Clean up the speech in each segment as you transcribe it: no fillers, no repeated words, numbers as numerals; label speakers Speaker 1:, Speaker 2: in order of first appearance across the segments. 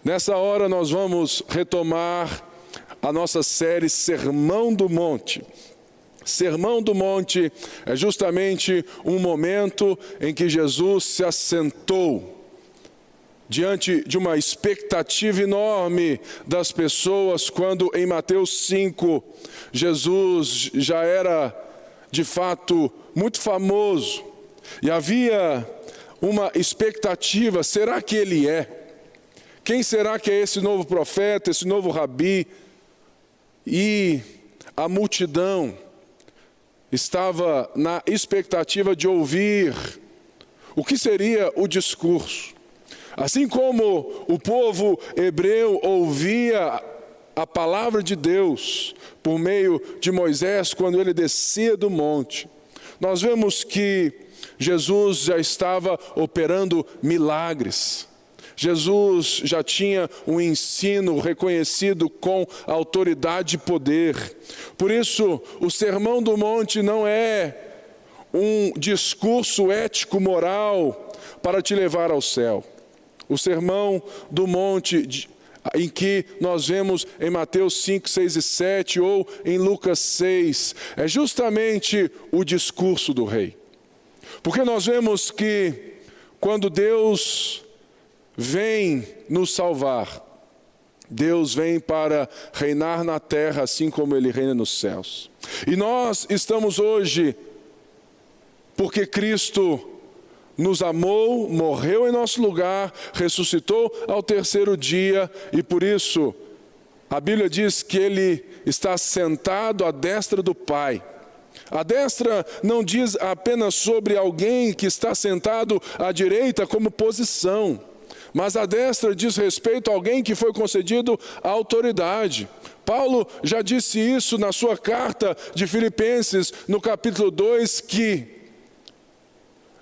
Speaker 1: Nessa hora nós vamos retomar a nossa série Sermão do Monte. Sermão do Monte é justamente um momento em que Jesus se assentou diante de uma expectativa enorme das pessoas, quando em Mateus 5, Jesus já era de fato muito famoso e havia uma expectativa: será que ele é? Quem será que é esse novo profeta, esse novo rabi? E a multidão estava na expectativa de ouvir o que seria o discurso. Assim como o povo hebreu ouvia a palavra de Deus por meio de Moisés quando ele descia do monte, nós vemos que Jesus já estava operando milagres. Jesus já tinha um ensino reconhecido com autoridade e poder. Por isso, o Sermão do Monte não é um discurso ético-moral para te levar ao céu. O Sermão do Monte, em que nós vemos em Mateus 5, 6 e 7 ou em Lucas 6, é justamente o discurso do rei. Porque nós vemos que quando Deus vem nos salvar, Deus vem para reinar na terra assim como Ele reina nos céus. E nós estamos hoje porque Cristo nos amou, morreu em nosso lugar, ressuscitou ao terceiro dia, e por isso a Bíblia diz que Ele está sentado à destra do Pai. A destra não diz apenas sobre alguém que está sentado à direita como posição, mas a destra diz respeito a alguém que foi concedido a autoridade. Paulo já disse isso na sua carta de Filipenses, no capítulo 2, que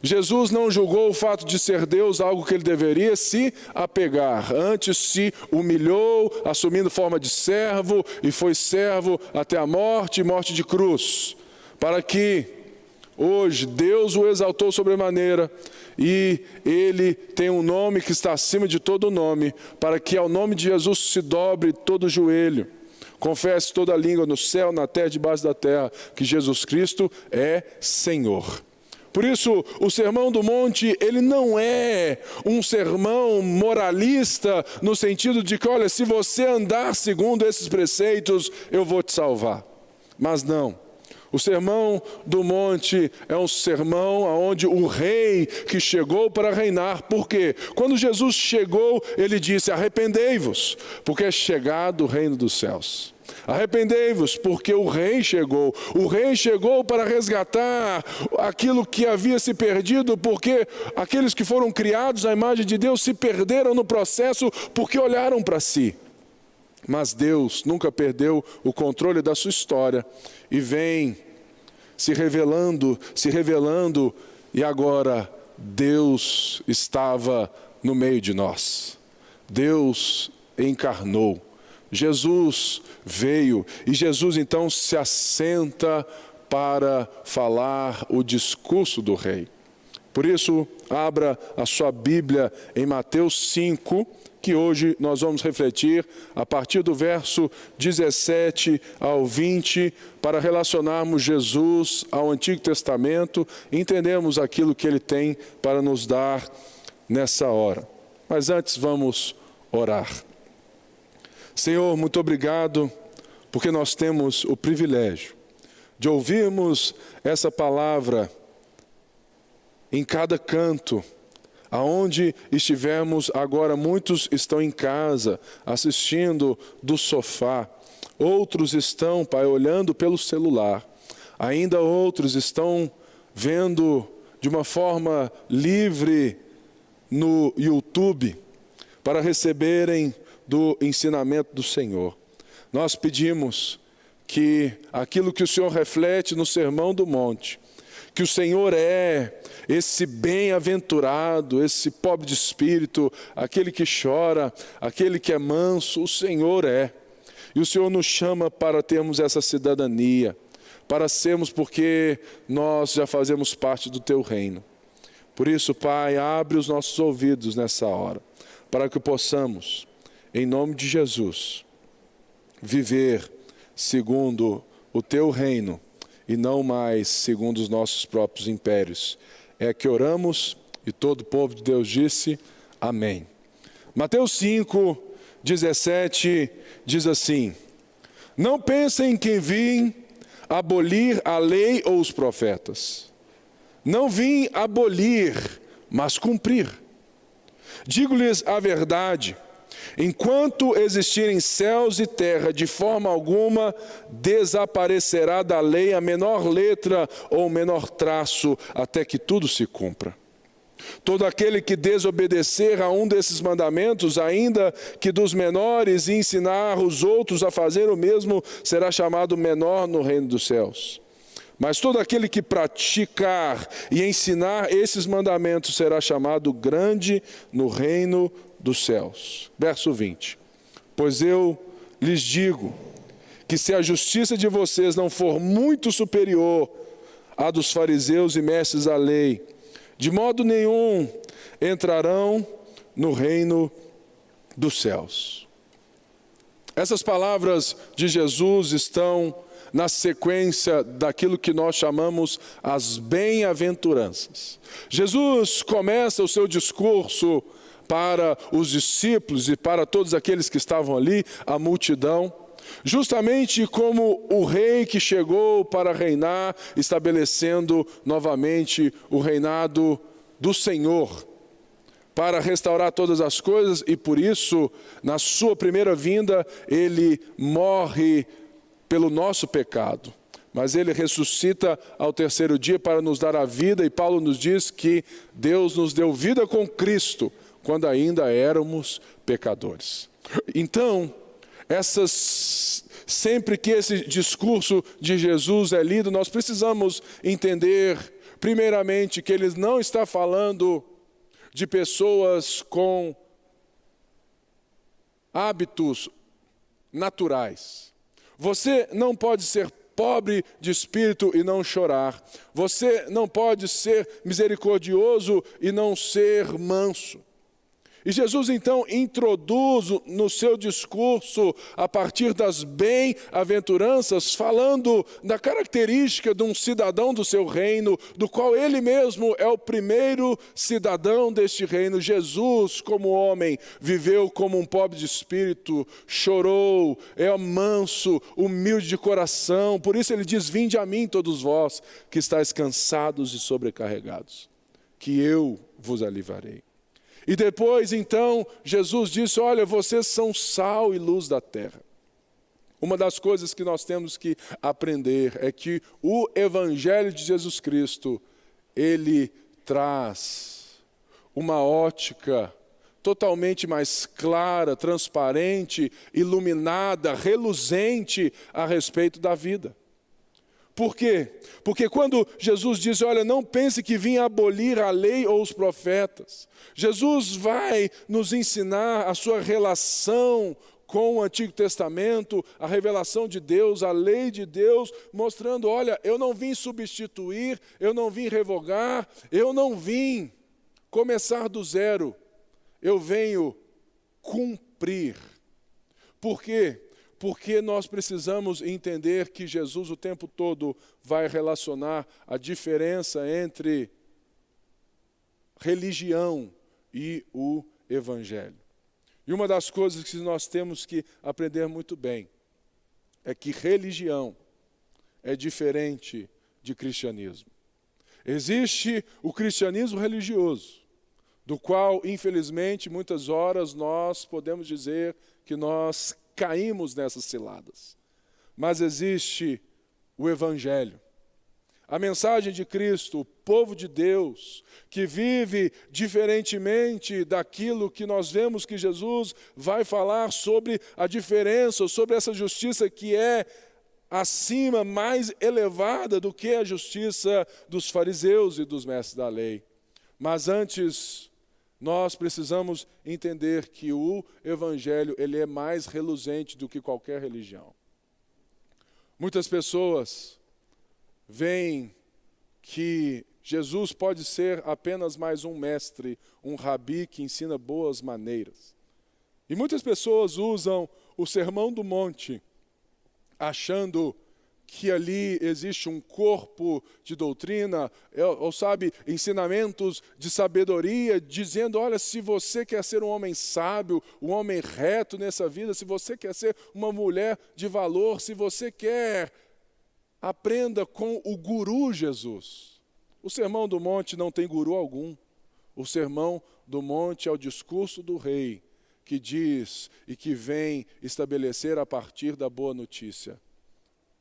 Speaker 1: Jesus não julgou o fato de ser Deus algo que ele deveria se apegar. Antes se humilhou, assumindo forma de servo, e foi servo até a morte e morte de cruz, para que hoje Deus o exaltou sobremaneira, e Ele tem um nome que está acima de todo nome, para que ao nome de Jesus se dobre todo o joelho, confesse toda a língua no céu, na terra, debaixo da terra, que Jesus Cristo é Senhor. Por isso, o Sermão do Monte, ele não é um sermão moralista, no sentido de que, olha, se você andar segundo esses preceitos, eu vou te salvar. Mas não. O Sermão do Monte é um sermão onde o rei que chegou para reinar, porque quando Jesus chegou, ele disse: arrependei-vos, porque é chegado o reino dos céus. Arrependei-vos, porque o rei chegou. O rei chegou para resgatar aquilo que havia se perdido, porque aqueles que foram criados à imagem de Deus se perderam no processo porque olharam para si. Mas Deus nunca perdeu o controle da sua história e vem se revelando, e agora Deus estava no meio de nós. Deus encarnou. Jesus veio e Jesus então se assenta para falar o discurso do rei. Por isso, abra a sua Bíblia em Mateus 5, que hoje nós vamos refletir a partir do verso 17 ao 20, para relacionarmos Jesus ao Antigo Testamento e entendermos aquilo que Ele tem para nos dar nessa hora. Mas antes vamos orar. Senhor, muito obrigado, porque nós temos o privilégio de ouvirmos essa palavra em cada canto. Aonde estivermos agora, muitos estão em casa, assistindo do sofá. Outros estão, Pai, olhando pelo celular. Ainda outros estão vendo de uma forma livre no YouTube, para receberem do ensinamento do Senhor. Nós pedimos que aquilo que o Senhor reflete no Sermão do Monte, que o Senhor é esse bem-aventurado, esse pobre de espírito, aquele que chora, aquele que é manso, o Senhor é. E o Senhor nos chama para termos essa cidadania, para sermos, porque nós já fazemos parte do Teu reino. Por isso, Pai, abre os nossos ouvidos nessa hora, para que possamos em nome de Jesus, viver segundo o teu reino e não mais segundo os nossos próprios impérios. É que oramos e todo o povo de Deus disse amém. Mateus 5, 17 diz assim: não pensem que vim abolir a lei ou os profetas. Não vim abolir, mas cumprir. Digo-lhes a verdade, enquanto existirem céus e terra, de forma alguma desaparecerá da lei a menor letra ou menor traço, até que tudo se cumpra. Todo aquele que desobedecer a um desses mandamentos, ainda que dos menores, e ensinar os outros a fazer o mesmo, será chamado menor no reino dos céus. Mas todo aquele que praticar e ensinar esses mandamentos será chamado grande no reino dos céus. Verso 20. Pois eu lhes digo que se a justiça de vocês não for muito superior à dos fariseus e mestres da lei, de modo nenhum entrarão no reino dos céus. Essas palavras de Jesus estão na sequência daquilo que nós chamamos as bem-aventuranças. Jesus começa o seu discurso para os discípulos e para todos aqueles que estavam ali, a multidão, justamente como o rei que chegou para reinar, estabelecendo novamente o reinado do Senhor, para restaurar todas as coisas, e por isso, na sua primeira vinda, ele morre pelo nosso pecado, mas ele ressuscita ao terceiro dia para nos dar a vida, e Paulo nos diz que Deus nos deu vida com Cristo, quando ainda éramos pecadores. Então, sempre que esse discurso de Jesus é lido, nós precisamos entender, primeiramente, que ele não está falando de pessoas com hábitos naturais. Você não pode ser pobre de espírito e não chorar. Você não pode ser misericordioso e não ser manso. E Jesus então introduz no seu discurso, a partir das bem-aventuranças, falando da característica de um cidadão do seu reino, do qual ele mesmo é o primeiro cidadão deste reino. Jesus, como homem, viveu como um pobre de espírito, chorou, é manso, humilde de coração. Por isso ele diz: vinde a mim todos vós que estáis cansados e sobrecarregados, que eu vos aliviarei. E depois, então, Jesus disse: olha, vocês são sal e luz da terra. Uma das coisas que nós temos que aprender é que o Evangelho de Jesus Cristo, ele traz uma ótica totalmente mais clara, transparente, iluminada, reluzente a respeito da vida. Por quê? Porque quando Jesus diz: olha, não pense que vim abolir a lei ou os profetas, Jesus vai nos ensinar a sua relação com o Antigo Testamento, a revelação de Deus, a lei de Deus, mostrando: olha, eu não vim substituir, eu não vim revogar, eu não vim começar do zero, eu venho cumprir. Por quê? Porque nós precisamos entender que Jesus o tempo todo vai relacionar a diferença entre religião e o Evangelho. E uma das coisas que nós temos que aprender muito bem é que religião é diferente de cristianismo. Existe o cristianismo religioso, do qual, infelizmente, muitas horas nós podemos dizer que nós caímos nessas ciladas. Mas existe o Evangelho, a mensagem de Cristo, o povo de Deus, que vive diferentemente daquilo que nós vemos que Jesus vai falar sobre a diferença, sobre essa justiça que é acima, mais elevada do que a justiça dos fariseus e dos mestres da lei. Mas antes, nós precisamos entender que o Evangelho, ele é mais reluzente do que qualquer religião. Muitas pessoas veem que Jesus pode ser apenas mais um mestre, um rabi que ensina boas maneiras. E muitas pessoas usam o Sermão do Monte, achando que ali existe um corpo de doutrina, ou sabe, ensinamentos de sabedoria, dizendo, olha, se você quer ser um homem sábio, um homem reto nessa vida, se você quer ser uma mulher de valor, se você quer, aprenda com o guru Jesus. O Sermão do Monte não tem guru algum. O Sermão do Monte é o discurso do rei, que diz e que vem estabelecer a partir da boa notícia.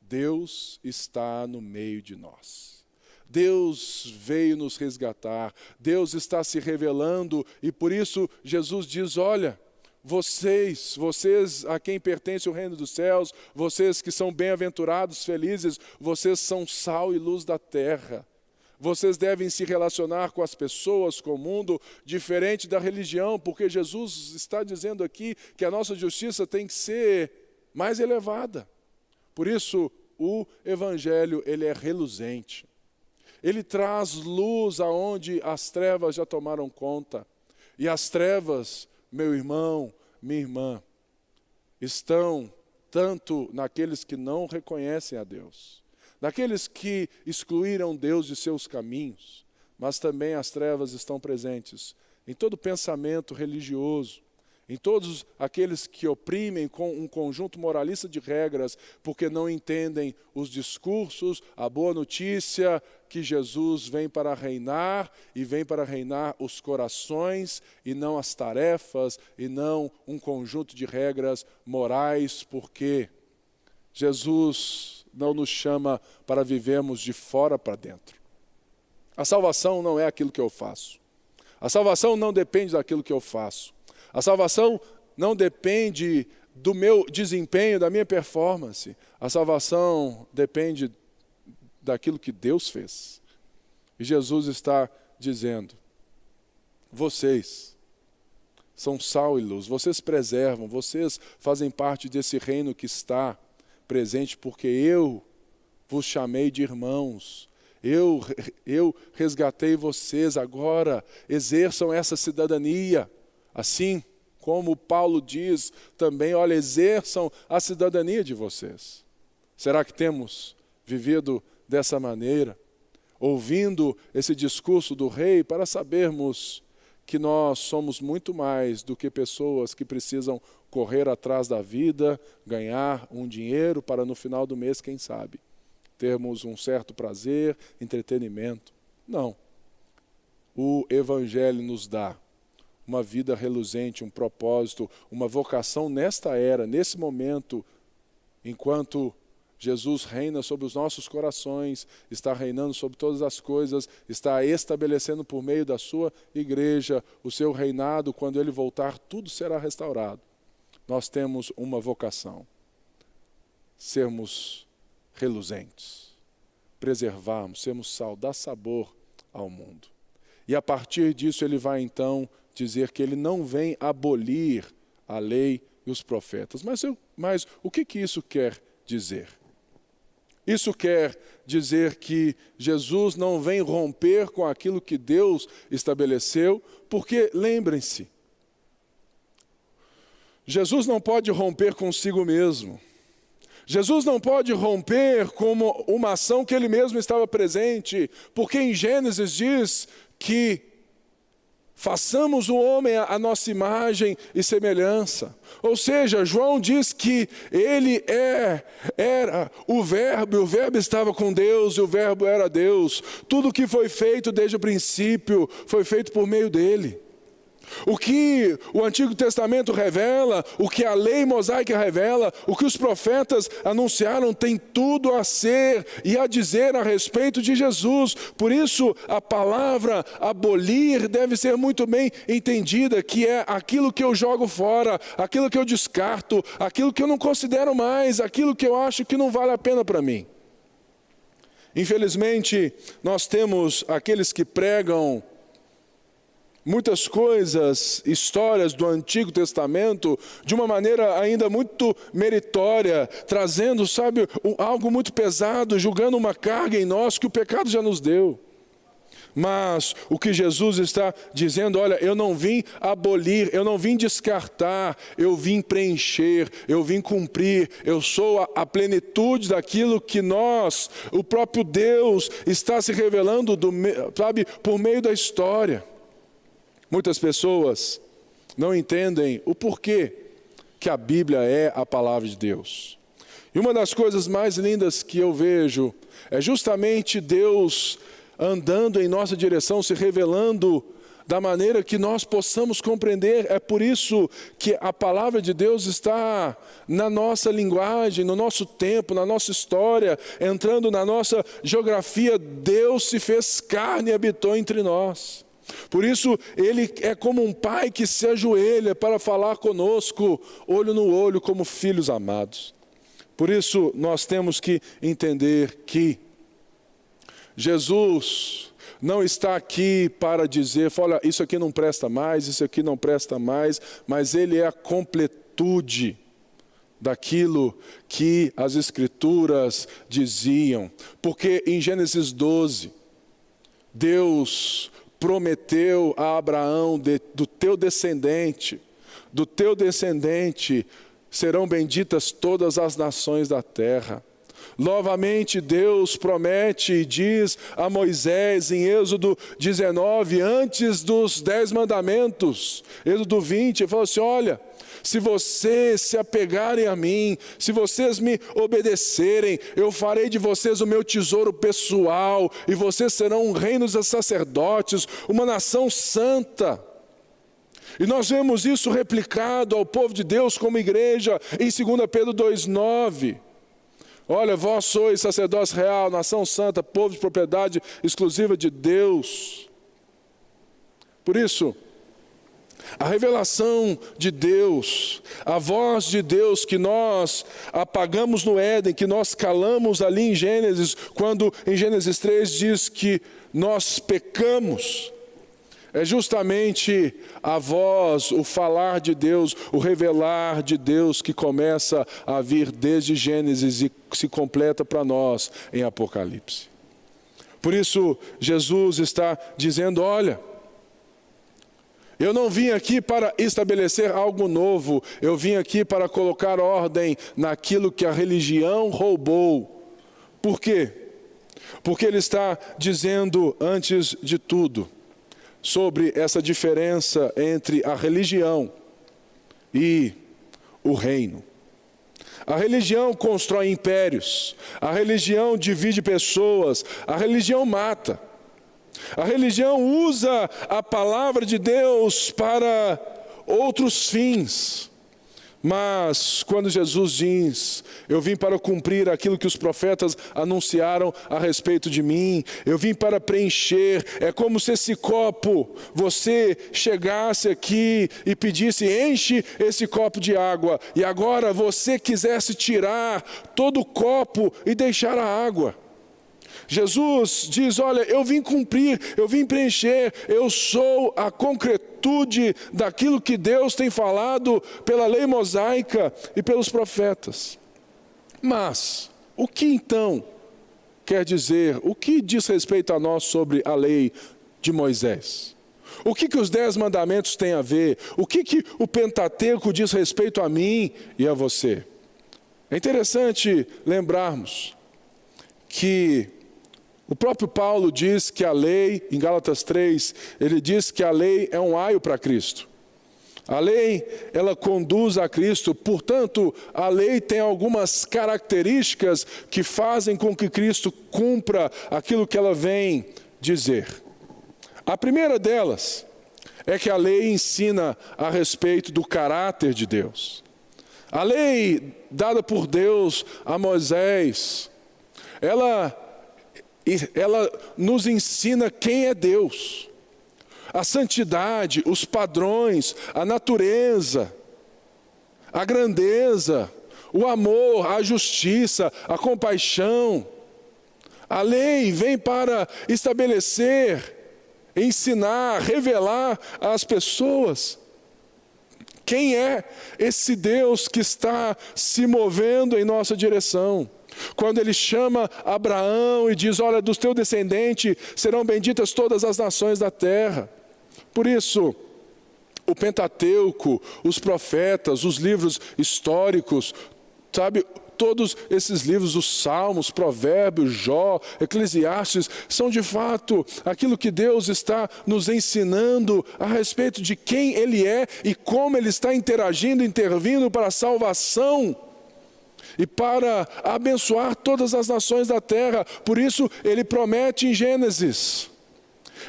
Speaker 1: Deus está no meio de nós. Deus veio nos resgatar. Deus está se revelando e por isso Jesus diz, olha, vocês a quem pertence o reino dos céus, vocês que são bem-aventurados, felizes, vocês são sal e luz da terra. Vocês devem se relacionar com as pessoas, com o mundo, diferente da religião, porque Jesus está dizendo aqui que a nossa justiça tem que ser mais elevada. Por isso, o Evangelho, ele é reluzente. Ele traz luz aonde as trevas já tomaram conta. E as trevas, meu irmão, minha irmã, estão tanto naqueles que não reconhecem a Deus, naqueles que excluíram Deus de seus caminhos, mas também as trevas estão presentes em todo pensamento religioso, em todos aqueles que oprimem com um conjunto moralista de regras, porque não entendem os discursos, a boa notícia que Jesus vem para reinar, e vem para reinar os corações, e não as tarefas, e não um conjunto de regras morais, porque Jesus não nos chama para vivermos de fora para dentro. A salvação não é aquilo que eu faço. A salvação não depende daquilo que eu faço. A salvação não depende do meu desempenho, da minha performance. A salvação depende daquilo que Deus fez. E Jesus está dizendo, vocês são sal e luz, vocês preservam, vocês fazem parte desse reino que está presente, porque eu vos chamei de irmãos. Eu resgatei vocês, agora exerçam essa cidadania. Assim como Paulo diz também, olha, exerçam a cidadania de vocês. Será que temos vivido dessa maneira? Ouvindo esse discurso do rei para sabermos que nós somos muito mais do que pessoas que precisam correr atrás da vida, ganhar um dinheiro para no final do mês, quem sabe, termos um certo prazer, entretenimento. Não. O Evangelho nos dá uma vida reluzente, um propósito, uma vocação nesta era, nesse momento, enquanto Jesus reina sobre os nossos corações, está reinando sobre todas as coisas, está estabelecendo por meio da sua igreja o seu reinado. Quando ele voltar, tudo será restaurado. Nós temos uma vocação, sermos reluzentes, preservarmos, sermos sal, dar sabor ao mundo. E a partir disso ele vai então dizer que ele não vem abolir a lei e os profetas. Mas o que isso quer dizer? Isso quer dizer que Jesus não vem romper com aquilo que Deus estabeleceu, porque lembrem-se, Jesus não pode romper consigo mesmo. Jesus não pode romper como uma ação que ele mesmo estava presente, porque em Gênesis diz que façamos o homem à nossa imagem e semelhança. Ou seja, João diz que ele era o Verbo, e o Verbo estava com Deus, e o Verbo era Deus. Tudo que foi feito desde o princípio foi feito por meio dele. O que o Antigo Testamento revela, o que a lei mosaica revela, o que os profetas anunciaram, tem tudo a ser e a dizer a respeito de Jesus. Por isso, a palavra abolir deve ser muito bem entendida, que é aquilo que eu jogo fora, aquilo que eu descarto, aquilo que eu não considero mais, aquilo que eu acho que não vale a pena para mim. Infelizmente, nós temos aqueles que pregam muitas coisas, histórias do Antigo Testamento, de uma maneira ainda muito meritória, trazendo, sabe, algo muito pesado, julgando uma carga em nós que o pecado já nos deu. Mas o que Jesus está dizendo, olha, eu não vim abolir, eu não vim descartar, eu vim preencher, eu vim cumprir, eu sou a plenitude daquilo que nós, o próprio Deus, está se revelando, por meio da história. Muitas pessoas não entendem o porquê que a Bíblia é a palavra de Deus. E uma das coisas mais lindas que eu vejo é justamente Deus andando em nossa direção, se revelando da maneira que nós possamos compreender. É por isso que a palavra de Deus está na nossa linguagem, no nosso tempo, na nossa história, entrando na nossa geografia. Deus se fez carne e habitou entre nós. Por isso, Ele é como um pai que se ajoelha para falar conosco, olho no olho, como filhos amados. Por isso, nós temos que entender que Jesus não está aqui para dizer, olha, isso aqui não presta mais, isso aqui não presta mais, mas Ele é a completude daquilo que as Escrituras diziam. Porque em Gênesis 12, Deus prometeu a Abraão, do teu descendente serão benditas todas as nações da terra. Novamente Deus promete e diz a Moisés em Êxodo 19, antes dos 10 mandamentos, Êxodo 20, ele falou assim, olha, se vocês se apegarem a mim, se vocês me obedecerem, eu farei de vocês o meu tesouro pessoal, e vocês serão um reino de sacerdotes, uma nação santa. E nós vemos isso replicado ao povo de Deus como igreja em 2 Pedro 2,9. Olha, vós sois sacerdócio real, nação santa, povo de propriedade exclusiva de Deus. Por isso, a revelação de Deus, a voz de Deus que nós apagamos no Éden, que nós calamos ali em Gênesis, quando em Gênesis 3 diz que nós pecamos, é justamente a voz, o falar de Deus, o revelar de Deus que começa a vir desde Gênesis e se completa para nós em Apocalipse. Por isso, Jesus está dizendo, olha, eu não vim aqui para estabelecer algo novo, eu vim aqui para colocar ordem naquilo que a religião roubou. Por quê? Porque Ele está dizendo, antes de tudo, sobre essa diferença entre a religião e o reino. A religião constrói impérios, a religião divide pessoas, a religião mata. A religião usa a palavra de Deus para outros fins. Mas quando Jesus diz, eu vim para cumprir aquilo que os profetas anunciaram a respeito de mim, eu vim para preencher, é como se esse copo, você chegasse aqui e pedisse, enche esse copo de água, e agora você quisesse tirar todo o copo e deixar a água. Jesus diz, olha, eu vim cumprir, eu vim preencher, eu sou a concretude daquilo que Deus tem falado pela lei mosaica e pelos profetas. Mas, o que então quer dizer, o que diz respeito a nós sobre a lei de Moisés? O que os 10 mandamentos têm a ver? O que o Pentateuco diz respeito a mim e a você? É interessante lembrarmos que o próprio Paulo diz que a lei, em Gálatas 3, ele diz que a lei é um aio para Cristo. A lei, ela conduz a Cristo, portanto, a lei tem algumas características que fazem com que Cristo cumpra aquilo que ela vem dizer. A primeira delas é que a lei ensina a respeito do caráter de Deus. A lei dada por Deus a Moisés, ela nos ensina quem é Deus, a santidade, os padrões, a natureza, a grandeza, o amor, a justiça, a compaixão. A lei vem para estabelecer, ensinar, revelar às pessoas quem é esse Deus que está se movendo em nossa direção. quando ele chama Abraão e diz: olha, do teu descendente serão benditas todas as nações da terra. Por isso, o Pentateuco, os profetas, os livros históricos, sabe, todos esses livros, os Salmos, Provérbios, Jó, Eclesiastes, são de fato aquilo que Deus está nos ensinando a respeito de quem Ele é e como Ele está interagindo, intervindo para a salvação e para abençoar todas as nações da terra. Por isso, Ele promete em Gênesis.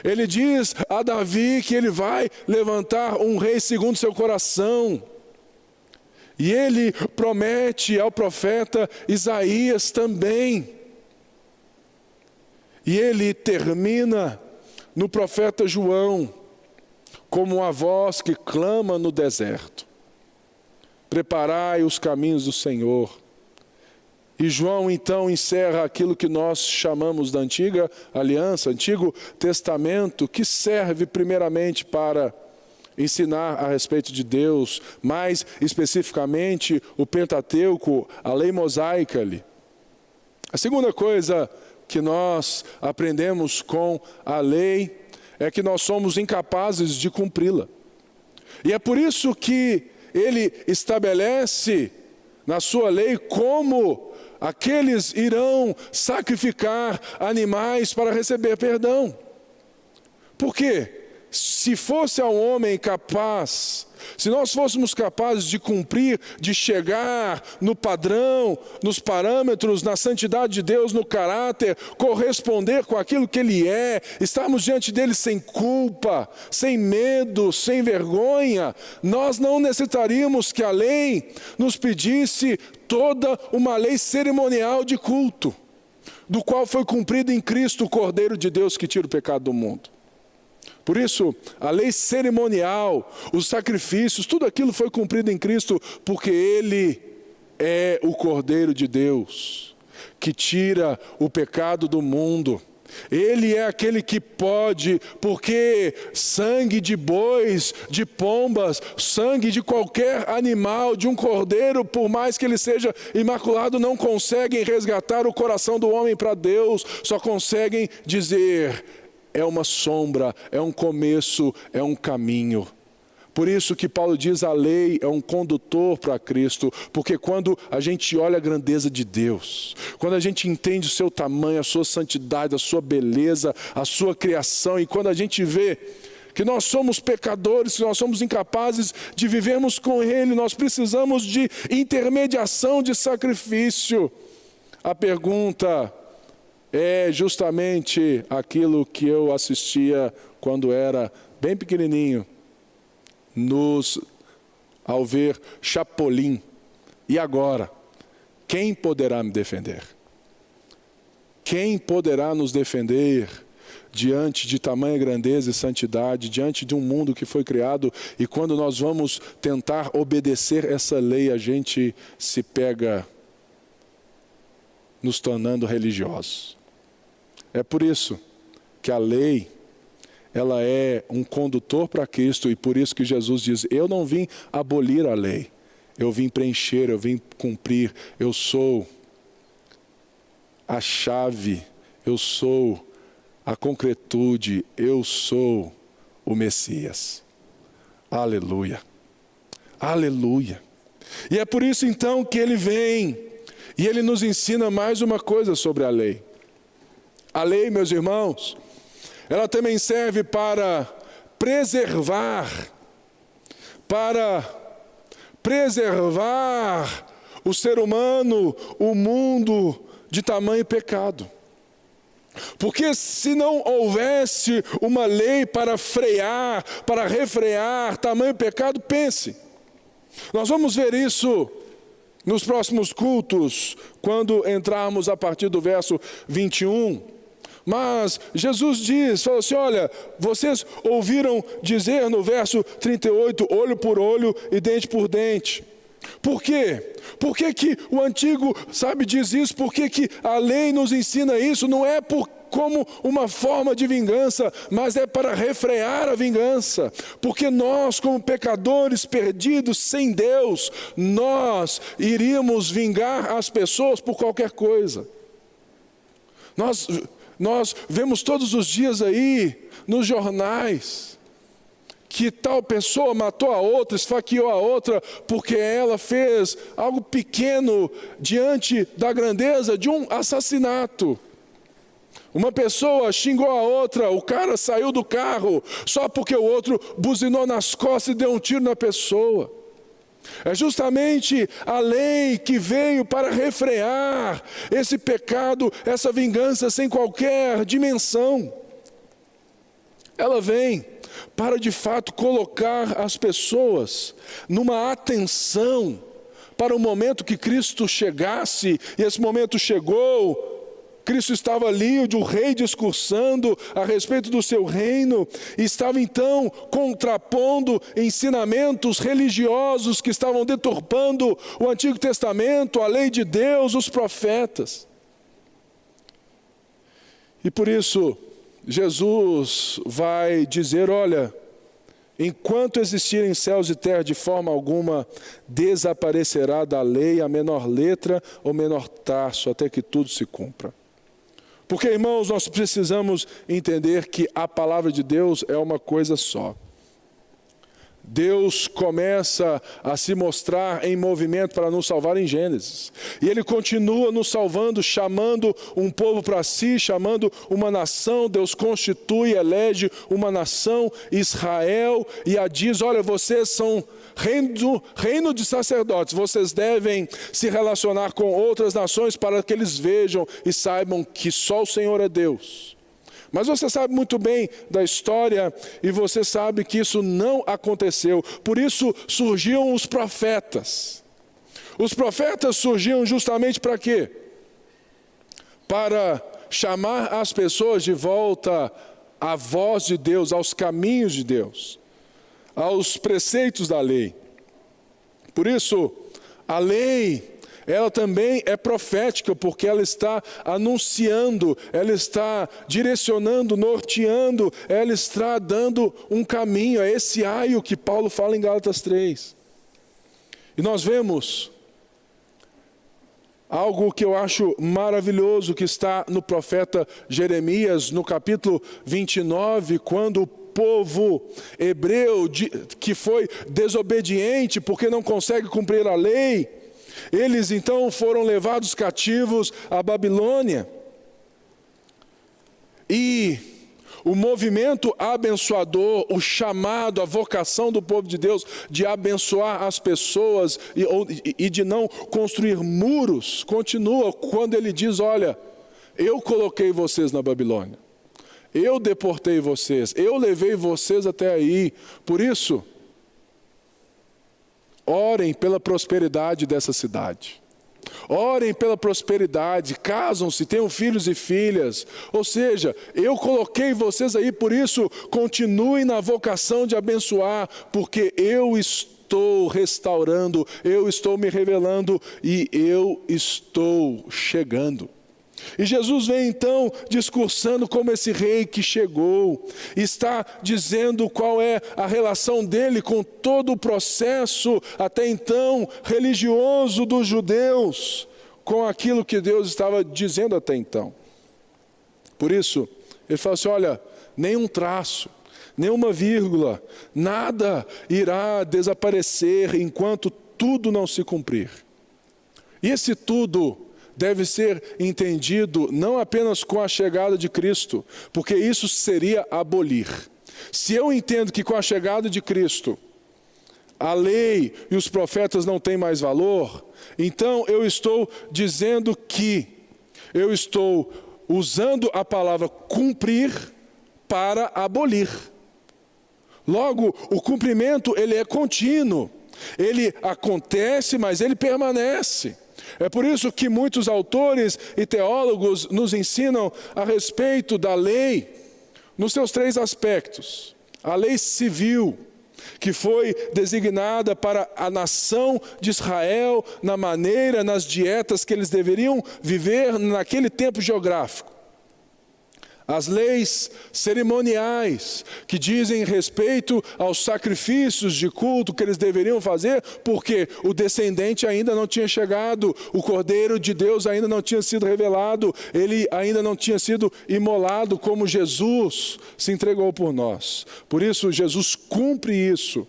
Speaker 1: Ele diz a Davi que ele vai levantar um rei segundo seu coração. E ele promete ao profeta Isaías também. E ele termina no profeta João, como a voz que clama no deserto: preparai os caminhos do Senhor. E João então encerra aquilo que nós chamamos da antiga aliança, Antigo Testamento, que serve primeiramente para ensinar a respeito de Deus, mais especificamente o Pentateuco, a lei mosaica ali. A segunda coisa que nós aprendemos com a lei é que nós somos incapazes de cumpri-la. E é por isso que ele estabelece na sua lei como aqueles irão sacrificar animais para receber perdão. Por quê? Se fosse ao homem capaz, se nós fôssemos capazes de cumprir, de chegar no padrão, nos parâmetros, na santidade de Deus, no caráter, corresponder com aquilo que Ele é, estarmos diante dEle sem culpa, sem medo, sem vergonha, nós não necessitaríamos que a lei nos pedisse toda uma lei cerimonial de culto, do qual foi cumprida em Cristo, o Cordeiro de Deus que tira o pecado do mundo. Por isso, a lei cerimonial, os sacrifícios, tudo aquilo foi cumprido em Cristo, porque Ele é o Cordeiro de Deus, que tira o pecado do mundo. Ele é aquele que pode, porque sangue de bois, de pombas, sangue de qualquer animal, de um cordeiro, por mais que ele seja imaculado, não conseguem resgatar o coração do homem para Deus, só conseguem dizer: é uma sombra, é um começo, é um caminho. Por isso que Paulo diz: a lei é um condutor para Cristo, porque quando a gente olha a grandeza de Deus, quando a gente entende o seu tamanho, a sua santidade, a sua beleza, a sua criação, e quando a gente vê que nós somos pecadores, que nós somos incapazes de vivermos com Ele, nós precisamos de intermediação, de sacrifício. A pergunta é justamente aquilo que eu assistia quando era bem pequenininho, ao ver Chapolin. E agora, quem poderá me defender? Quem poderá nos defender diante de tamanha grandeza e santidade, diante de um mundo que foi criado, e quando nós vamos tentar obedecer essa lei, a gente se pega nos tornando religiosos. É por isso que a lei, ela é um condutor para Cristo, e por isso que Jesus diz: eu não vim abolir a lei, eu vim preencher, eu vim cumprir, eu sou a chave, eu sou a concretude, eu sou o Messias. Aleluia, aleluia. E é por isso então que ele vem, e ele nos ensina mais uma coisa sobre a lei. A lei, meus irmãos, ela também serve para preservar o ser humano, o mundo de tamanho pecado. Porque se não houvesse uma lei para frear, para refrear tamanho pecado, pense. Nós vamos ver isso nos próximos cultos, quando entrarmos a partir do verso 21. Mas Jesus falou assim: olha, vocês ouviram dizer no verso 38, olho por olho e dente por dente. Por quê? Por que que o antigo, diz isso? Por que que a lei nos ensina isso? Não é por como uma forma de vingança, mas é para refrear a vingança. Porque nós, como pecadores perdidos sem Deus, nós iríamos vingar as pessoas por qualquer coisa. Nós vemos todos os dias aí, nos jornais, que tal pessoa matou a outra, esfaqueou a outra, porque ela fez algo pequeno diante da grandeza de um assassinato. Uma pessoa xingou a outra, o cara saiu do carro, só porque o outro buzinou nas costas e deu um tiro na pessoa. É justamente a lei que veio para refrear esse pecado, essa vingança sem qualquer dimensão. Ela vem para de fato colocar as pessoas numa atenção para o momento que Cristo chegasse, e esse momento chegou. Cristo estava ali, o rei discursando a respeito do seu reino, e estava então contrapondo ensinamentos religiosos que estavam deturpando o Antigo Testamento, a lei de Deus, os profetas. E por isso, Jesus vai dizer, olha, enquanto existirem céus e terra, de forma alguma desaparecerá da lei a menor letra ou menor traço, até que tudo se cumpra. Porque, irmãos, nós precisamos entender que a palavra de Deus é uma coisa só. Deus começa a se mostrar em movimento para nos salvar em Gênesis. E Ele continua nos salvando, chamando um povo para si, chamando uma nação. Deus constitui, elege uma nação, Israel, e a diz, olha, vocês são reino de sacerdotes, vocês devem se relacionar com outras nações para que eles vejam e saibam que só o Senhor é Deus. Mas você sabe muito bem da história e você sabe que isso não aconteceu. Por isso surgiam os profetas. Os profetas surgiam justamente para quê? Para chamar as pessoas de volta à voz de Deus, aos caminhos de Deus, aos preceitos da lei. Por isso, a lei, ela também é profética, porque ela está anunciando, ela está direcionando, norteando, ela está dando um caminho, é esse aio que Paulo fala em Gálatas 3. E nós vemos algo que eu acho maravilhoso, que está no profeta Jeremias, no capítulo 29, quando o povo hebreu, que foi desobediente, porque não consegue cumprir a lei, eles então foram levados cativos à Babilônia. E o movimento abençoador, o chamado, a vocação do povo de Deus de abençoar as pessoas e de não construir muros, continua quando ele diz, olha, eu coloquei vocês na Babilônia, eu deportei vocês, eu levei vocês até aí, por isso, orem pela prosperidade dessa cidade. Orem pela prosperidade, casam-se, tenham filhos e filhas. Ou seja, eu coloquei vocês aí, por isso, continuem na vocação de abençoar, porque eu estou restaurando, eu estou me revelando e eu estou chegando. E Jesus vem então discursando como esse rei que chegou, está dizendo qual é a relação dele com todo o processo até então religioso dos judeus, com aquilo que Deus estava dizendo até então. Por isso, ele fala assim, olha, nenhum traço, nenhuma vírgula, nada irá desaparecer enquanto tudo não se cumprir. E esse tudo deve ser entendido não apenas com a chegada de Cristo, porque isso seria abolir. Se eu entendo que com a chegada de Cristo, a lei e os profetas não têm mais valor, então eu estou dizendo que eu estou usando a palavra cumprir para abolir. Logo, o cumprimento ele é contínuo, ele acontece, mas ele permanece. É por isso que muitos autores e teólogos nos ensinam a respeito da lei nos seus três aspectos. A lei civil, que foi designada para a nação de Israel, na maneira, nas dietas que eles deveriam viver naquele tempo geográfico. As leis cerimoniais que dizem respeito aos sacrifícios de culto que eles deveriam fazer, porque o descendente ainda não tinha chegado, o Cordeiro de Deus ainda não tinha sido revelado, ele ainda não tinha sido imolado como Jesus se entregou por nós. Por isso Jesus cumpre isso.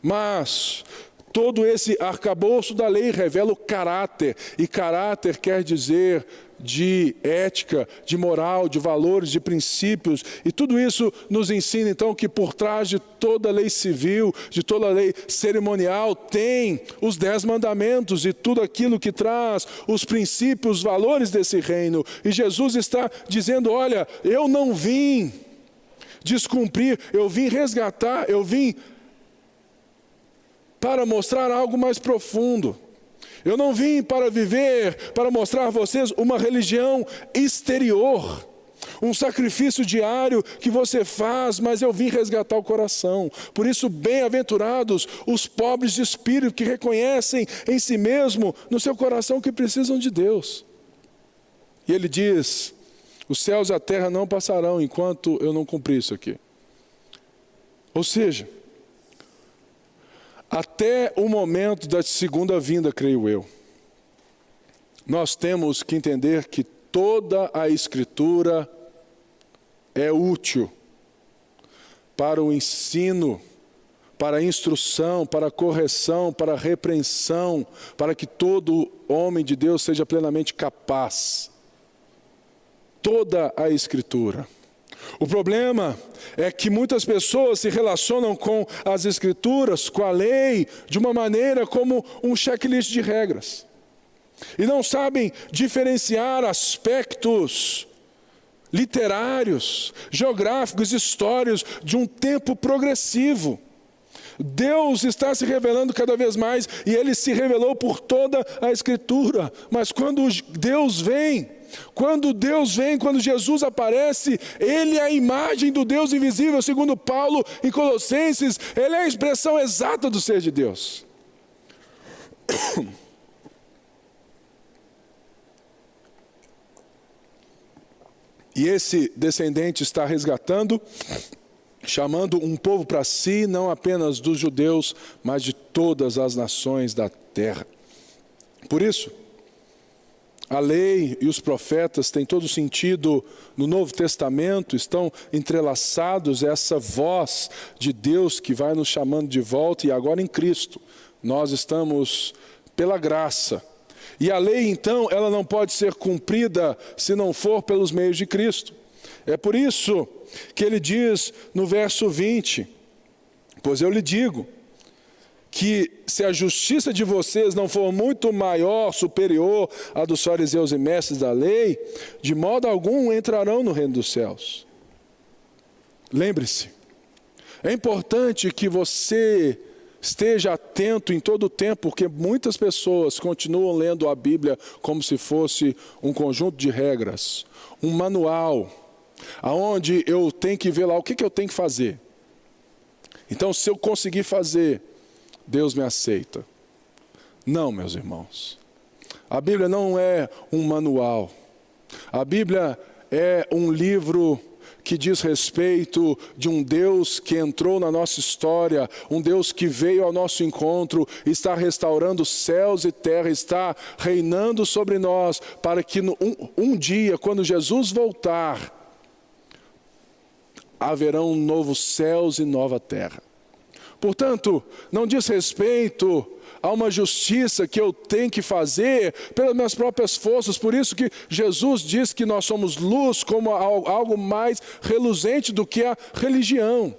Speaker 1: Mas todo esse arcabouço da lei revela o caráter, e caráter quer dizer de ética, de moral, de valores, de princípios, e tudo isso nos ensina então que por trás de toda lei civil, de toda lei cerimonial, tem os 10 mandamentos e tudo aquilo que traz os princípios, os valores desse reino. E Jesus está dizendo: olha, eu não vim descumprir, eu vim resgatar, eu vim para mostrar algo mais profundo. Eu não vim para viver, para mostrar a vocês uma religião exterior, um sacrifício diário que você faz, mas eu vim resgatar o coração. Por isso, bem-aventurados os pobres de espírito, que reconhecem em si mesmo, no seu coração, que precisam de Deus. E ele diz: os céus e a terra não passarão enquanto eu não cumprir isso aqui. Ou seja, até o momento da segunda vinda, creio eu, nós temos que entender que toda a Escritura é útil para o ensino, para a instrução, para a correção, para a repreensão, para que todo homem de Deus seja plenamente capaz. Toda a Escritura. O problema é que muitas pessoas se relacionam com as Escrituras, com a lei, de uma maneira como um checklist de regras. E não sabem diferenciar aspectos literários, geográficos, históricos de um tempo progressivo. Deus está se revelando cada vez mais, e Ele se revelou por toda a Escritura. Mas quando Deus vem, quando Jesus aparece, Ele é a imagem do Deus invisível, segundo Paulo em Colossenses. Ele é a expressão exata do ser de Deus. E esse descendente está resgatando, chamando um povo para si, não apenas dos judeus, mas de todas as nações da terra. Por isso, a lei e os profetas têm todo sentido no Novo Testamento, estão entrelaçados, essa voz de Deus que vai nos chamando de volta, e agora em Cristo nós estamos pela graça. E a lei, então, ela não pode ser cumprida se não for pelos meios de Cristo. É por isso que ele diz no verso 20, pois eu lhe digo, que se a justiça de vocês não for muito maior, superior à dos fariseus e mestres da lei, de modo algum entrarão no reino dos céus. Lembre-se, é importante que você esteja atento em todo o tempo, porque muitas pessoas continuam lendo a Bíblia como se fosse um conjunto de regras, um manual, aonde eu tenho que ver lá o que eu tenho que fazer. Então, se eu conseguir fazer, Deus me aceita. Não, meus irmãos. A Bíblia não é um manual. A Bíblia é um livro que diz respeito de um Deus que entrou na nossa história, um Deus que veio ao nosso encontro, está restaurando céus e terra, está reinando sobre nós, para que um dia, quando Jesus voltar, haverão novos céus e nova terra. Portanto, não diz respeito a uma justiça que eu tenho que fazer pelas minhas próprias forças. Por isso que Jesus diz que nós somos luz como algo mais reluzente do que a religião.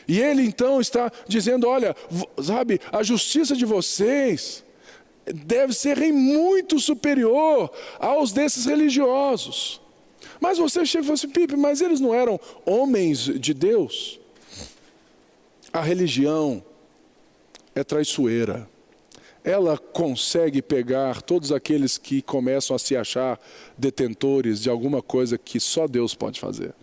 Speaker 1: E ele então está dizendo, olha, sabe, a justiça de vocês deve ser em muito superior aos desses religiosos. Mas você chega e fala assim, Pipe, mas eles não eram homens de Deus? A religião é traiçoeira. Ela consegue pegar todos aqueles que começam a se achar detentores de alguma coisa que só Deus pode fazer.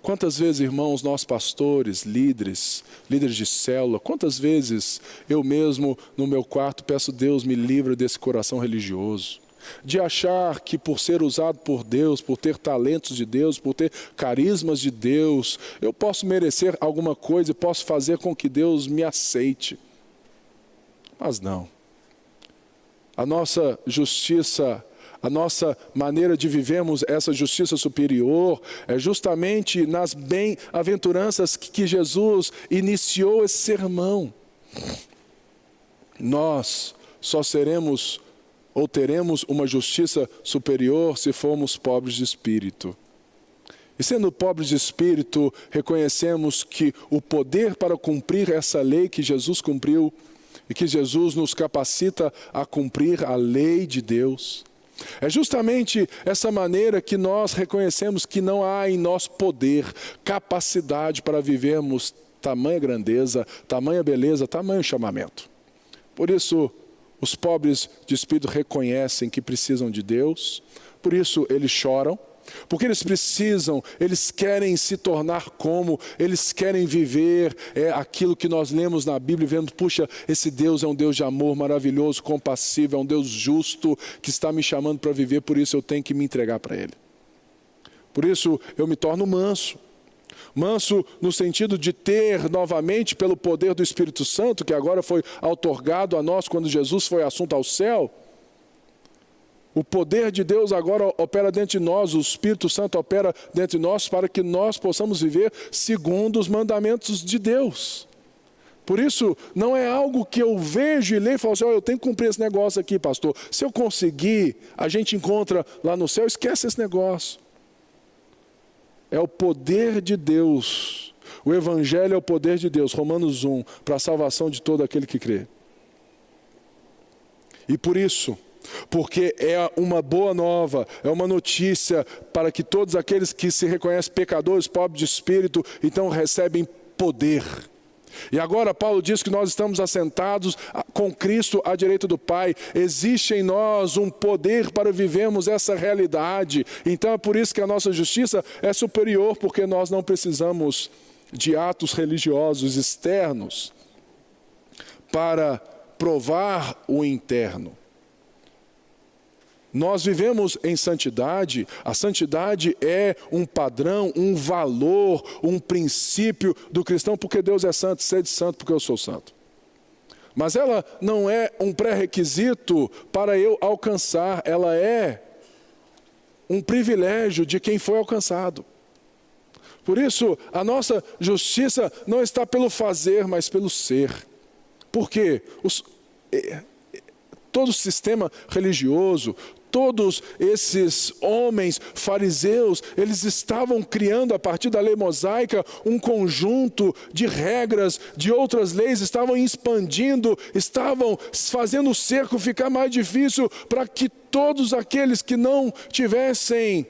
Speaker 1: Quantas vezes, irmãos, nós pastores, líderes de célula, quantas vezes eu mesmo no meu quarto peço, Deus me livra desse coração religioso. de achar que por ser usado por Deus, por ter talentos de Deus, por ter carismas de Deus, eu posso merecer alguma coisa e posso fazer com que Deus me aceite. Mas não. A nossa justiça, a nossa maneira de vivermos essa justiça superior é justamente nas bem-aventuranças que Jesus iniciou esse sermão. Nós só seremos ou teremos uma justiça superior se formos pobres de espírito. E sendo pobres de espírito, reconhecemos que o poder para cumprir essa lei que Jesus cumpriu e que Jesus nos capacita a cumprir a lei de Deus, é justamente essa maneira que nós reconhecemos que não há em nós poder, capacidade para vivermos tamanha grandeza, tamanha beleza, tamanho chamamento. Por isso, os pobres de espírito reconhecem que precisam de Deus, por isso eles choram, porque eles precisam, eles querem se tornar como, eles querem viver aquilo que nós lemos na Bíblia, vendo, puxa, esse Deus é um Deus de amor maravilhoso, compassivo, é um Deus justo, que está me chamando para viver, por isso eu tenho que me entregar para Ele. Por isso eu me torno manso. Manso no sentido de ter novamente, pelo poder do Espírito Santo, que agora foi outorgado a nós quando Jesus foi assunto ao céu, o poder de Deus agora opera dentro de nós, o Espírito Santo opera dentro de nós para que nós possamos viver segundo os mandamentos de Deus. Por isso, não é algo que eu vejo e leio e falo assim, eu tenho que cumprir esse negócio aqui, pastor. Se eu conseguir, a gente encontra lá no céu, esquece esse negócio. É o poder de Deus. O Evangelho é o poder de Deus, Romanos 1, para a salvação de todo aquele que crê. E por isso, porque é uma boa nova, é uma notícia para que todos aqueles que se reconhecem pecadores, pobres de espírito, então recebem poder. E agora Paulo diz que nós estamos assentados com Cristo à direita do Pai. Existe em nós um poder para vivermos essa realidade. Então é por isso que a nossa justiça é superior, porque nós não precisamos de atos religiosos externos para provar o interno. Nós vivemos em santidade, a santidade é um padrão, um valor, um princípio do cristão, porque Deus é santo, sede santo porque eu sou santo. Mas ela não é um pré-requisito para eu alcançar, ela é um privilégio de quem foi alcançado. Por isso, a nossa justiça não está pelo fazer, mas pelo ser. Por quê? Todo o sistema religioso, todos esses homens fariseus, eles estavam criando a partir da lei mosaica um conjunto de regras, de outras leis, estavam expandindo, estavam fazendo o cerco ficar mais difícil para que todos aqueles que não tivessem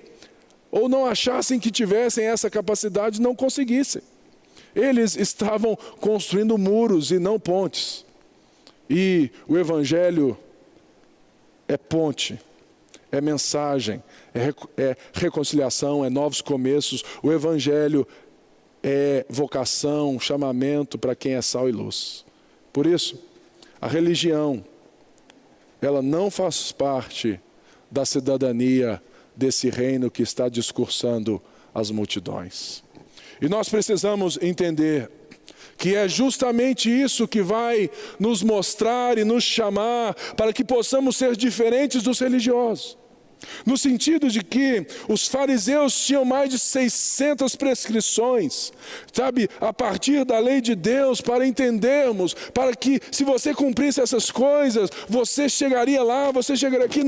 Speaker 1: ou não achassem que tivessem essa capacidade não conseguissem. Eles estavam construindo muros e não pontes. E o Evangelho é ponte, é mensagem, é reconciliação, é novos começos. O Evangelho é vocação, chamamento para quem é sal e luz. Por isso, a religião, ela não faz parte da cidadania desse reino que está discursando as multidões. E nós precisamos entender que é justamente isso que vai nos mostrar e nos chamar para que possamos ser diferentes dos religiosos. No sentido de que os fariseus tinham mais de 600 prescrições, sabe, a partir da lei de Deus, para entendermos, para que se você cumprisse essas coisas, você chegaria lá, você chegaria aqui.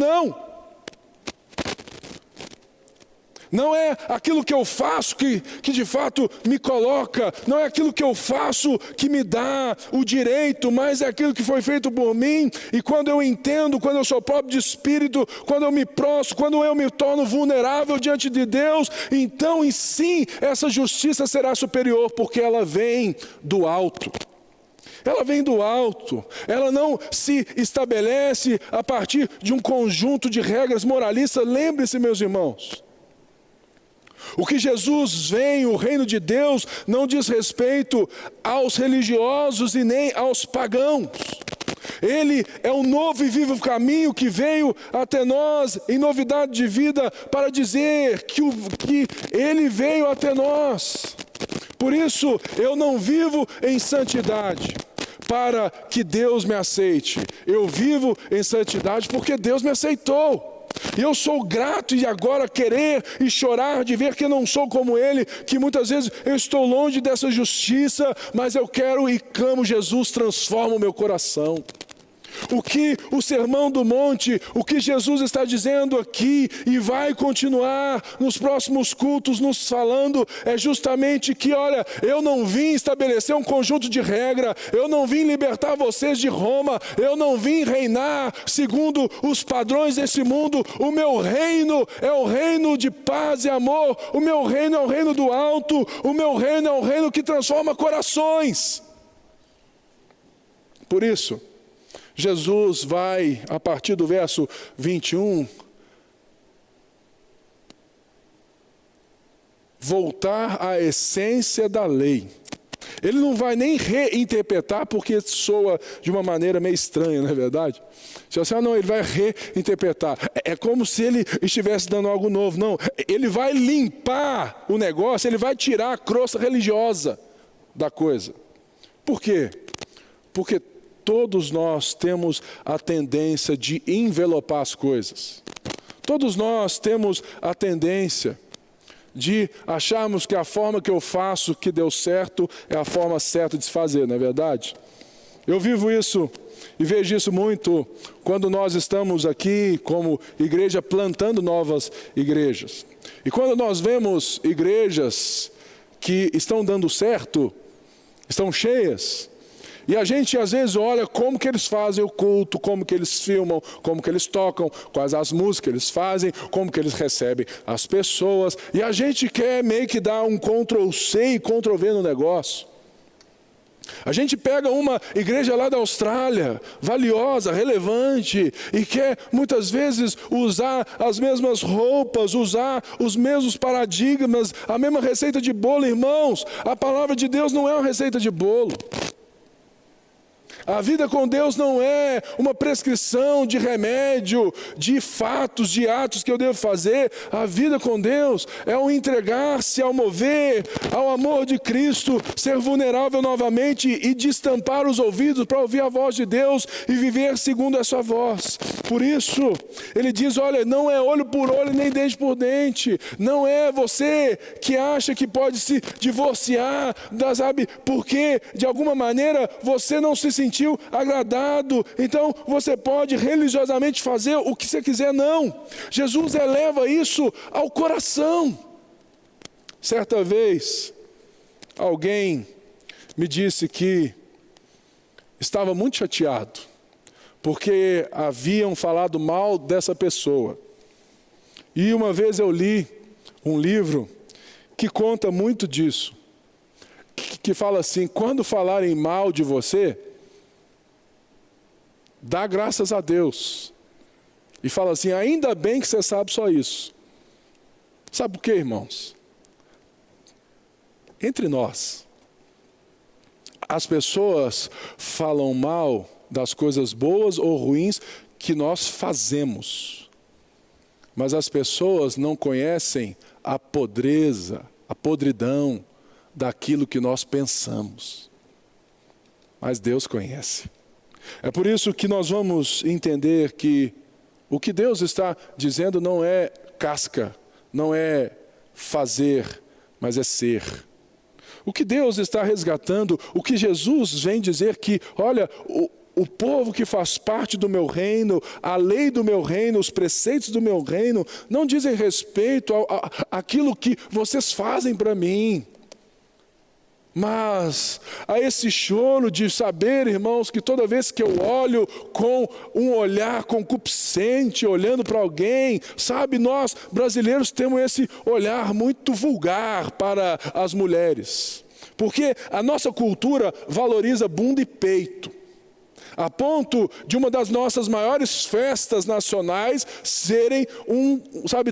Speaker 1: Não é aquilo que eu faço que de fato me coloca, não é aquilo que eu faço que me dá o direito, mas é aquilo que foi feito por mim. E quando eu entendo, quando eu sou pobre de espírito, quando eu me prostro, quando eu me torno vulnerável diante de Deus, então, sim, essa justiça será superior, porque ela vem do alto. Ela vem do alto, ela não se estabelece a partir de um conjunto de regras moralistas. Lembre-se, meus irmãos, o que Jesus vem, o reino de Deus, não diz respeito aos religiosos e nem aos pagãos. Ele é um novo e vivo caminho que veio até nós em novidade de vida para dizer que Ele veio até nós. Por isso, eu não vivo em santidade para que Deus me aceite. Eu vivo em santidade porque Deus me aceitou. E eu sou grato e agora querer e chorar de ver que eu não sou como Ele, que muitas vezes eu estou longe dessa justiça, mas eu quero e clamo, Jesus, transforma o meu coração. O que o Sermão do Monte, o que Jesus está dizendo aqui e vai continuar nos próximos cultos nos falando, é justamente que, olha, eu não vim estabelecer um conjunto de regras, eu não vim libertar vocês de Roma, eu não vim reinar segundo os padrões desse mundo. O meu reino é o reino de paz e amor, o meu reino é o reino do alto, o meu reino é o reino que transforma corações. Por isso, Jesus vai, a partir do verso 21, voltar à essência da lei. Ele não vai nem reinterpretar, porque soa de uma maneira meio estranha, não é verdade? Se você não, ele vai reinterpretar. É como se ele estivesse dando algo novo. Não, ele vai limpar o negócio, ele vai tirar a crosta religiosa da coisa. Por quê? Porque todos nós temos a tendência de envelopar as coisas. Todos nós temos a tendência de acharmos que a forma que eu faço que deu certo é a forma certa de se fazer, não é verdade? Eu vivo isso e vejo isso muito quando nós estamos aqui como igreja plantando novas igrejas. E quando nós vemos igrejas que estão dando certo, estão cheias, e a gente às vezes olha como que eles fazem o culto, como que eles filmam, como que eles tocam, quais as músicas eles fazem, como que eles recebem as pessoas. E a gente quer meio que dar um Ctrl+C e Ctrl+V no negócio. A gente pega uma igreja lá da Austrália, valiosa, relevante, e quer muitas vezes usar as mesmas roupas, usar os mesmos paradigmas, a mesma receita de bolo. Irmãos, a palavra de Deus não é uma receita de bolo. A vida com Deus não é uma prescrição de remédio, de fatos, de atos que eu devo fazer. A vida com Deus é um entregar-se ao mover, ao amor de Cristo, ser vulnerável novamente e destampar os ouvidos para ouvir a voz de Deus e viver segundo essa voz. Por isso, ele diz, olha, não é olho por olho nem dente por dente. Não é você que acha que pode se divorciar, sabe, porque de alguma maneira você não se sentiu agradado, então você pode religiosamente fazer o que você quiser. Não, Jesus eleva isso ao coração. Certa vez, alguém me disse que estava muito chateado, porque haviam falado mal dessa pessoa. E uma vez eu li um livro que conta muito disso, que fala assim, quando falarem mal de você, dá graças a Deus. E fala assim, ainda bem que você sabe só isso. Sabe por quê, irmãos? Entre nós, as pessoas falam mal das coisas boas ou ruins que nós fazemos. Mas as pessoas não conhecem a podridão daquilo que nós pensamos. Mas Deus conhece. É por isso que nós vamos entender que o que Deus está dizendo não é casca, não é fazer, mas é ser. O que Deus está resgatando, o que Jesus vem dizer que, olha, o povo que faz parte do meu reino, a lei do meu reino, os preceitos do meu reino, não dizem respeito àquilo que vocês fazem para mim. Mas a esse choro de saber, irmãos, que toda vez que eu olho com um olhar concupiscente, olhando para alguém, sabe, nós brasileiros temos esse olhar muito vulgar para as mulheres. Porque a nossa cultura valoriza bunda e peito, a ponto de uma das nossas maiores festas nacionais serem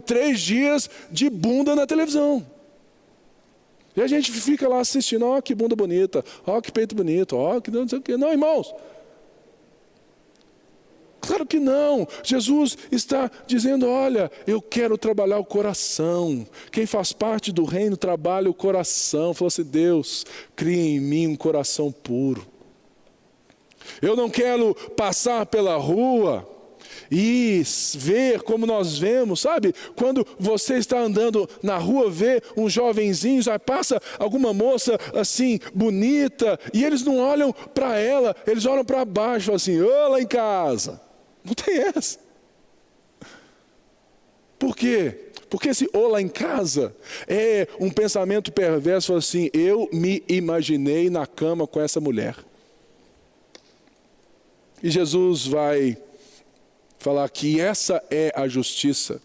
Speaker 1: 3 dias de bunda na televisão. E a gente fica lá assistindo, ó que bunda bonita, ó que peito bonito, ó que não sei o quê. Não, irmãos, Claro que não. Jesus está dizendo, olha, eu quero trabalhar o coração. Quem faz parte do reino trabalha o coração. Falou assim, Deus, cria em mim um coração puro. Eu não quero passar pela rua e ver como nós vemos, sabe? Quando você está andando na rua, vê uns jovenzinhos, aí passa alguma moça assim, bonita, e eles não olham para ela, eles olham para baixo, falam assim, ô lá em casa. Não tem essa. Por quê? Porque esse ô lá em casa é um pensamento perverso assim, eu me imaginei na cama com essa mulher. E Jesus vai falar que essa é a justiça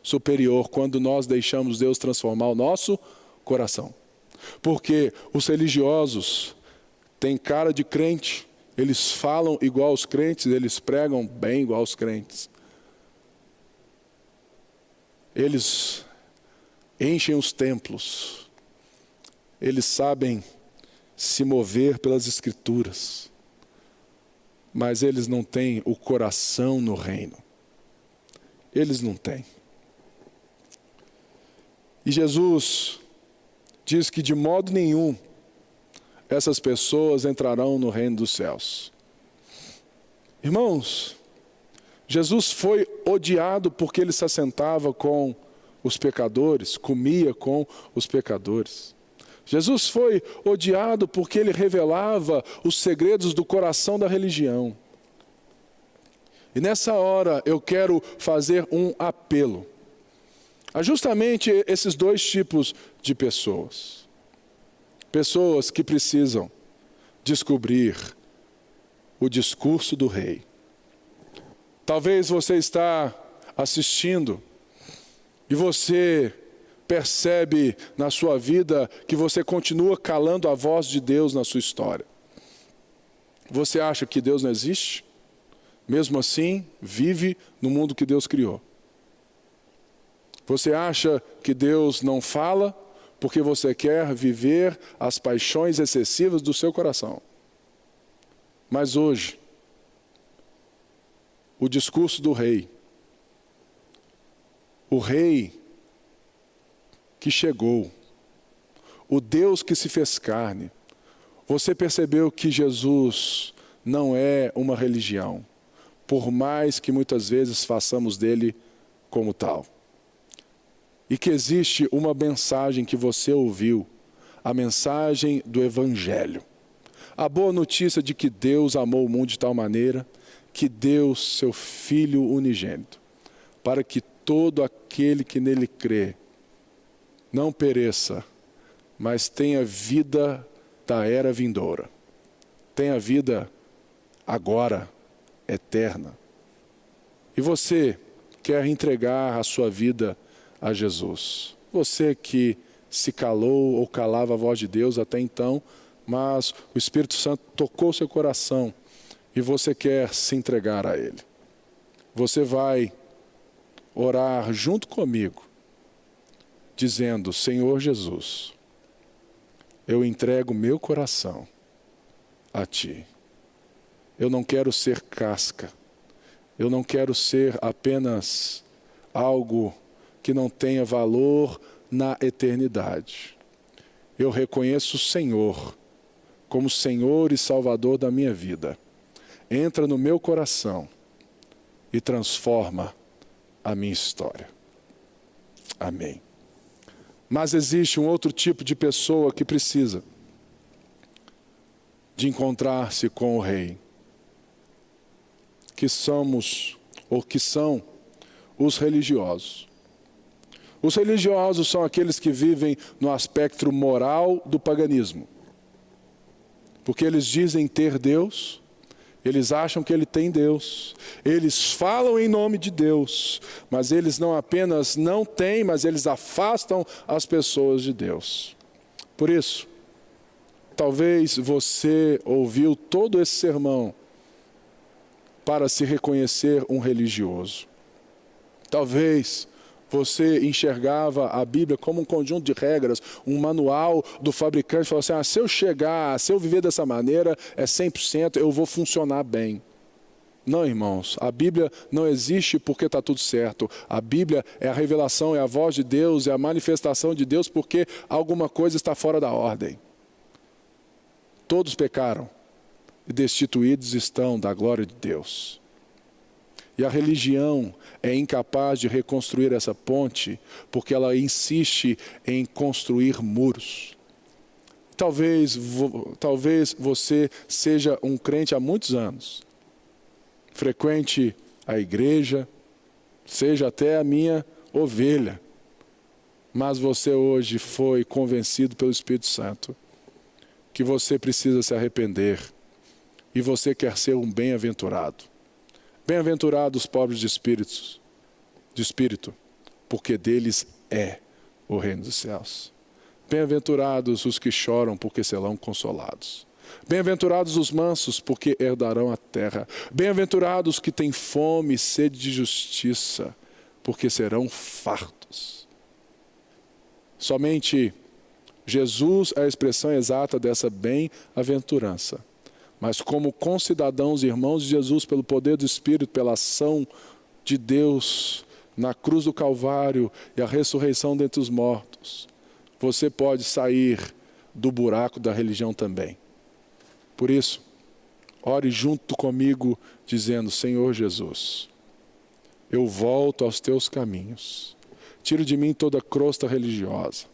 Speaker 1: superior quando nós deixamos Deus transformar o nosso coração. Porque os religiosos têm cara de crente, eles falam igual aos crentes, eles pregam bem igual aos crentes. Eles enchem os templos, eles sabem se mover pelas escrituras, mas eles não têm o coração no reino. Eles não têm. E Jesus diz que de modo nenhum essas pessoas entrarão no reino dos céus. Irmãos, Jesus foi odiado porque ele se assentava com os pecadores, comia com os pecadores. Jesus foi odiado porque ele revelava os segredos do coração da religião. E nessa hora eu quero fazer um apelo a justamente esses dois tipos de pessoas. Pessoas que precisam descobrir o discurso do rei. Talvez você está assistindo e você percebe na sua vida que você continua calando a voz de Deus na sua história. Você acha que Deus não existe? Mesmo assim, vive no mundo que Deus criou. Você acha que Deus não fala porque você quer viver as paixões excessivas do seu coração. Mas hoje, o discurso do rei, o rei que chegou, o Deus que se fez carne, você percebeu que Jesus não é uma religião, por mais que muitas vezes façamos dele como tal. E que existe uma mensagem que você ouviu, a mensagem do Evangelho. A boa notícia de que Deus amou o mundo de tal maneira que deu seu Filho unigênito, para que todo aquele que nele crê não pereça, mas tenha vida da era vindoura. Tenha vida agora, eterna. E você quer entregar a sua vida a Jesus. Você que se calou ou calava a voz de Deus até então, mas o Espírito Santo tocou seu coração e você quer se entregar a Ele. Você vai orar junto comigo, dizendo, Senhor Jesus, eu entrego meu coração a Ti. Eu não quero ser casca. Eu não quero ser apenas algo que não tenha valor na eternidade. Eu reconheço o Senhor como Senhor e Salvador da minha vida. Entra no meu coração e transforma a minha história. Amém. Mas existe um outro tipo de pessoa que precisa de encontrar-se com o Rei, que somos, ou que são, os religiosos. Os religiosos são aqueles que vivem no aspecto moral do paganismo. Porque eles dizem ter Deus, eles acham que Ele tem Deus, eles falam em nome de Deus, mas eles não apenas não têm, mas eles afastam as pessoas de Deus. Por isso, talvez você ouviu todo esse sermão para se reconhecer um religioso. Talvez você enxergava a Bíblia como um conjunto de regras, um manual do fabricante, falou assim, se eu viver dessa maneira, é 100%, eu vou funcionar bem. Não, irmãos, a Bíblia não existe porque está tudo certo. A Bíblia é a revelação, é a voz de Deus, é a manifestação de Deus porque alguma coisa está fora da ordem. Todos pecaram e destituídos estão da glória de Deus. E a religião é incapaz de reconstruir essa ponte porque ela insiste em construir muros. Talvez você seja um crente há muitos anos, frequente a igreja, seja até a minha ovelha, mas você hoje foi convencido pelo Espírito Santo que você precisa se arrepender e você quer ser um bem-aventurado. Bem-aventurados os pobres de espírito, porque deles é o reino dos céus. Bem-aventurados os que choram, porque serão consolados. Bem-aventurados os mansos, porque herdarão a terra. Bem-aventurados que têm fome e sede de justiça, porque serão fartos. Somente Jesus é a expressão exata dessa bem-aventurança. Mas como concidadãos e irmãos de Jesus, pelo poder do Espírito, pela ação de Deus na cruz do Calvário e a ressurreição dentre os mortos, você pode sair do buraco da religião também. Por isso, ore junto comigo, dizendo: Senhor Jesus, eu volto aos teus caminhos. Tira de mim toda crosta religiosa,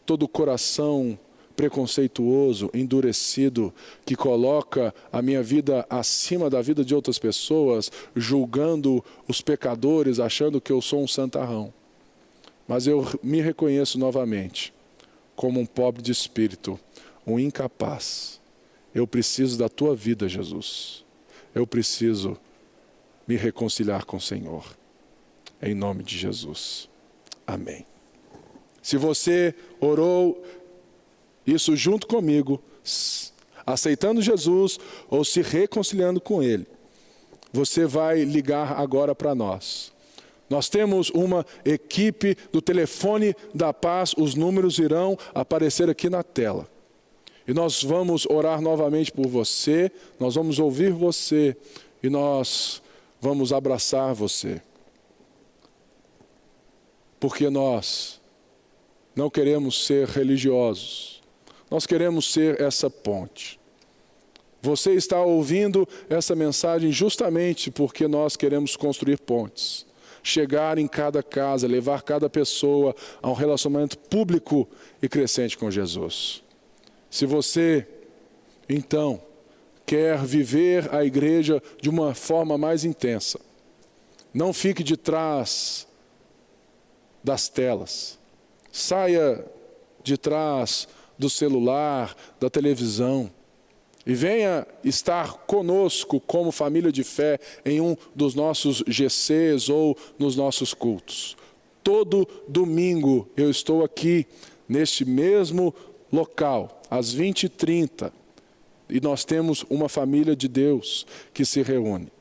Speaker 1: todo coração preconceituoso, endurecido, que coloca a minha vida acima da vida de outras pessoas, julgando os pecadores, achando que eu sou um santarrão. Mas eu me reconheço novamente como um pobre de espírito, um incapaz. Eu preciso da tua vida, Jesus. Eu preciso me reconciliar com o Senhor. Em nome de Jesus. Amém. Se você orou isso junto comigo, aceitando Jesus ou se reconciliando com Ele, você vai ligar agora para nós. Nós temos uma equipe do telefone da paz, os números irão aparecer aqui na tela. E nós vamos orar novamente por você, nós vamos ouvir você e nós vamos abraçar você. Porque nós não queremos ser religiosos, nós queremos ser essa ponte. Você está ouvindo essa mensagem justamente porque nós queremos construir pontes. Chegar em cada casa, levar cada pessoa a um relacionamento público e crescente com Jesus. Se você, então, quer viver a igreja de uma forma mais intensa, não fique de trás das telas. Saia de trás do celular, da televisão. E venha estar conosco como família de fé em um dos nossos GCs ou nos nossos cultos. Todo domingo eu estou aqui neste mesmo local, às 20h30. E nós temos uma família de Deus que se reúne.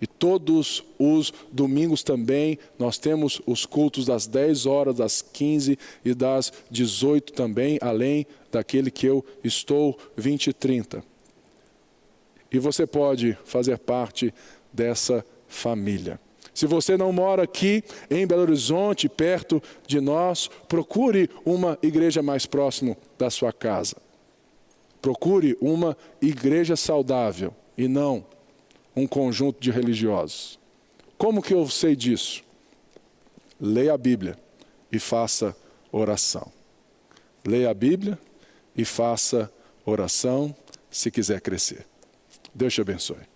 Speaker 1: E todos os domingos também nós temos os cultos das 10 horas, das 15 e das 18 também, além daquele que eu estou 20h30. E você pode fazer parte dessa família. Se você não mora aqui em Belo Horizonte, perto de nós, procure uma igreja mais próximo da sua casa. Procure uma igreja saudável e não um conjunto de religiosos. Como que eu sei disso? Leia a Bíblia e faça oração. Leia a Bíblia e faça oração se quiser crescer. Deus te abençoe.